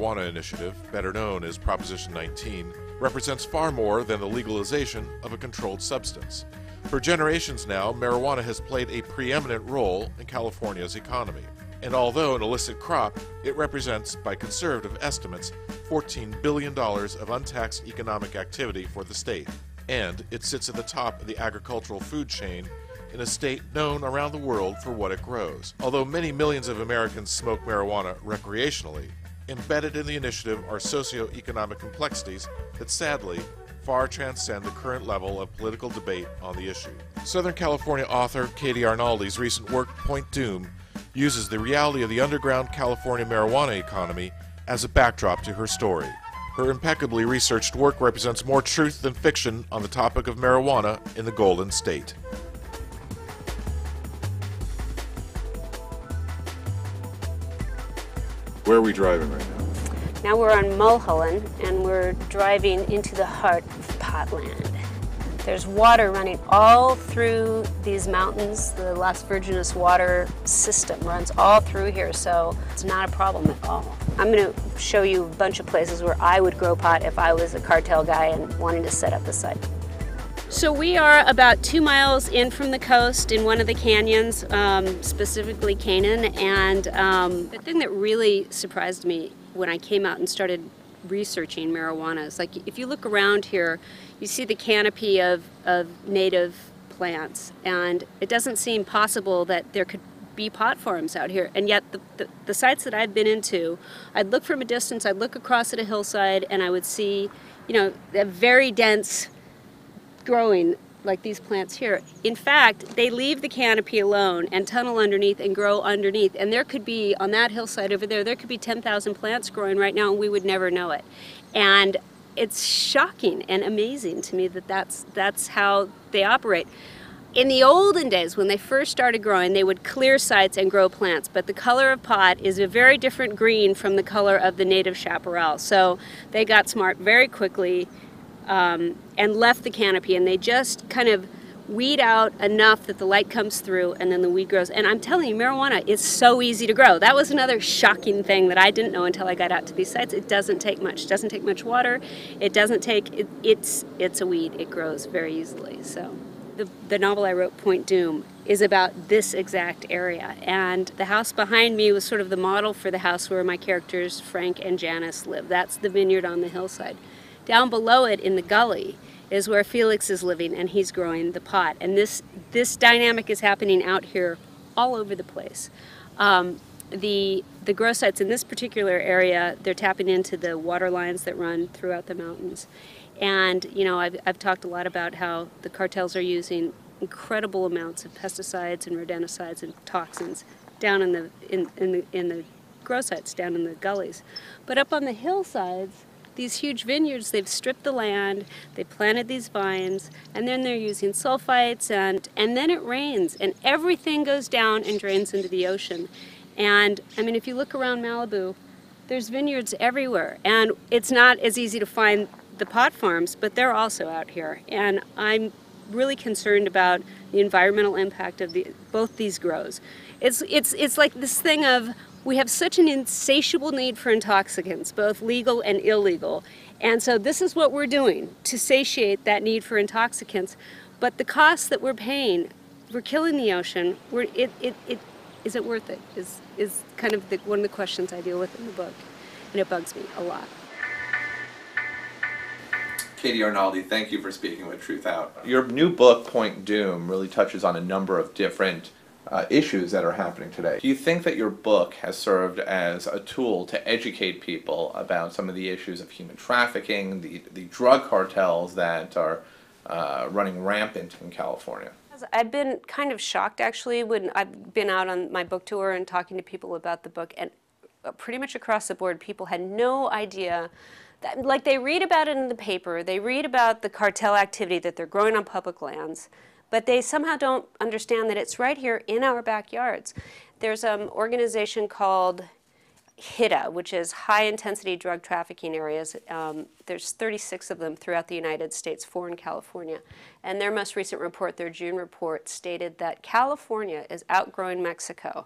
Marijuana Initiative, better known as Proposition 19, represents far more than the legalization of a controlled substance. For generations now, marijuana has played a preeminent role in California's economy. And although an illicit crop, it represents, by conservative estimates, $14 billion of untaxed economic activity for the state. And it sits at the top of the agricultural food chain in a state known around the world for what it grows. Although many millions of Americans smoke marijuana recreationally, embedded in the initiative are socioeconomic complexities that sadly far transcend the current level of political debate on the issue. Southern California author Katie Arnoldi's recent work, Point Doom, uses the reality of the underground California marijuana economy as a backdrop to her story. Her impeccably researched work represents more truth than fiction on the topic of marijuana in the Golden State. Where are we driving right now? Now we're on Mulholland, and we're driving into the heart of Potland. There's water running all through these mountains. The Las Virgenes water system runs all through here, so it's not a problem at all. I'm going to show you a bunch of places where I would grow pot if I was a cartel guy and wanting to set up a site. So we are about 2 miles in from the coast in one of the canyons, specifically Canaan, and the thing that really surprised me when I came out and started researching marijuana is, like, if you look around here, you see the canopy of native plants, and it doesn't seem possible that there could be pot farms out here. And yet the sites that I've been into, I'd look from a distance, I'd look across at a hillside, and I would see, you know, a very dense growing like these plants here. In fact, they leave the canopy alone and tunnel underneath and grow underneath. And there could be, on that hillside over there, there could be 10,000 plants growing right now and we would never know it. And it's shocking and amazing to me that that's how they operate. In the olden days, when they first started growing, they would clear sites and grow plants, but the color of pot is a very different green from the color of the native chaparral. So they got smart very quickly and left the canopy, and they just kind of weed out enough that the light comes through and then the weed grows. And I'm telling you, marijuana is so easy to grow. That was another shocking thing that I didn't know until I got out to these sites. It doesn't take much. It doesn't take much water. It doesn't take, it's a weed. It grows very easily. So the novel I wrote, Point Doom, is about this exact area. And the house behind me was sort of the model for the house where my characters, Frank and Janice, live. That's the vineyard on the hillside. Down below it in the gully is where Felix is living, and he's growing the pot. And this dynamic is happening out here all over the place. The grow sites in this particular area, they're tapping into the water lines that run throughout the mountains. And you know, I've talked a lot about how the cartels are using incredible amounts of pesticides and rodenticides and toxins down in the grow sites, down in the gullies. But up on the hillsides, these huge vineyards, they've stripped the land, they planted these vines, and then they're using sulfites, and then it rains, and everything goes down and drains into the ocean. And I mean, if you look around Malibu, there's vineyards everywhere, and it's not as easy to find the pot farms, but they're also out here. And I'm really concerned about the environmental impact of both these grows. It's like this thing of, we have such an insatiable need for intoxicants, both legal and illegal. And so this is what we're doing to satiate that need for intoxicants. But the cost that we're paying, we're killing the ocean. Is it worth it? Is kind of one of the questions I deal with in the book. And it bugs me a lot. Katie Arnoldi, thank you for speaking with Truth Out. Your new book, Point Doom, really touches on a number of different issues that are happening today. Do you think that your book has served as a tool to educate people about some of the issues of human trafficking, the drug cartels that are running rampant in California? I've been kind of shocked, actually, when I've been out on my book tour and talking to people about the book, and pretty much across the board, people had no idea that, like, they read about it in the paper, they read about the cartel activity that they're growing on public lands, but they somehow don't understand that it's right here in our backyards. There's an organization called HIDTA, which is High Intensity Drug Trafficking Areas. There's 36 of them throughout the United States, 4 in California. And their most recent report, their June report, stated that California is outgrowing Mexico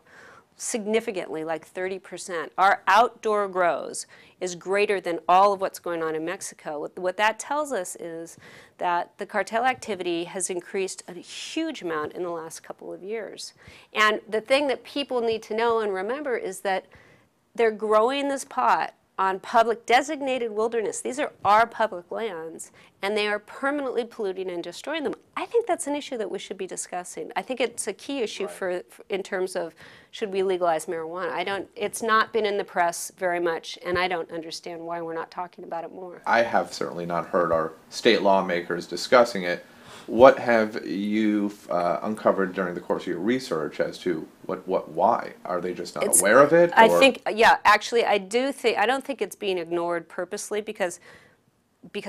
significantly, like 30%. Our outdoor grows is greater than all of what's going on in Mexico. What that tells us is that the cartel activity has increased a huge amount in the last couple of years. And the thing that people need to know and remember is that they're growing this pot on public designated wilderness. These are our public lands, and they are permanently polluting and destroying them. I think that's an issue that we should be discussing. I think it's a key issue for in terms of should we legalize marijuana. It's not been in the press very much, and I don't understand why we're not talking about it more. I have certainly not heard our state lawmakers discussing it. What have you uncovered during the course of your research as to why? Are they just not aware of it? I think, yeah, actually, I don't think it's being ignored purposely because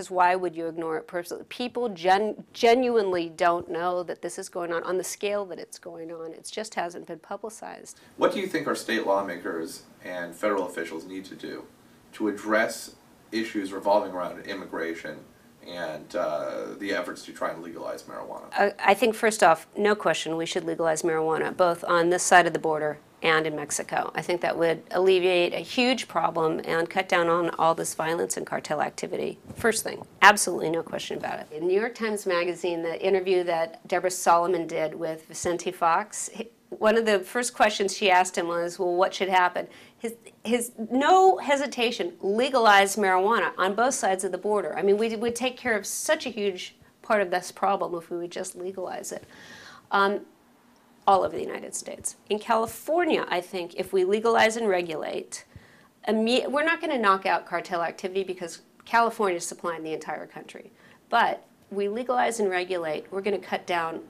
why would you ignore it purposely? People genuinely don't know that this is going on the scale that it's going on. It just hasn't been publicized. What do you think our state lawmakers and federal officials need to do to address issues revolving around immigration and the efforts to try and legalize marijuana? I think, first off, no question, we should legalize marijuana, both on this side of the border and in Mexico. I think that would alleviate a huge problem and cut down on all this violence and cartel activity. First thing, absolutely no question about it. In New York Times Magazine, the interview that Deborah Solomon did with Vicente Fox, one of the first questions she asked him was, well, what should happen? His no hesitation, legalize marijuana on both sides of the border. I mean, we would take care of such a huge part of this problem if we would just legalize it. All over the United States. In California, I think if we legalize and regulate, we're not going to knock out cartel activity because California is supplying the entire country. But we legalize and regulate, we're going to cut down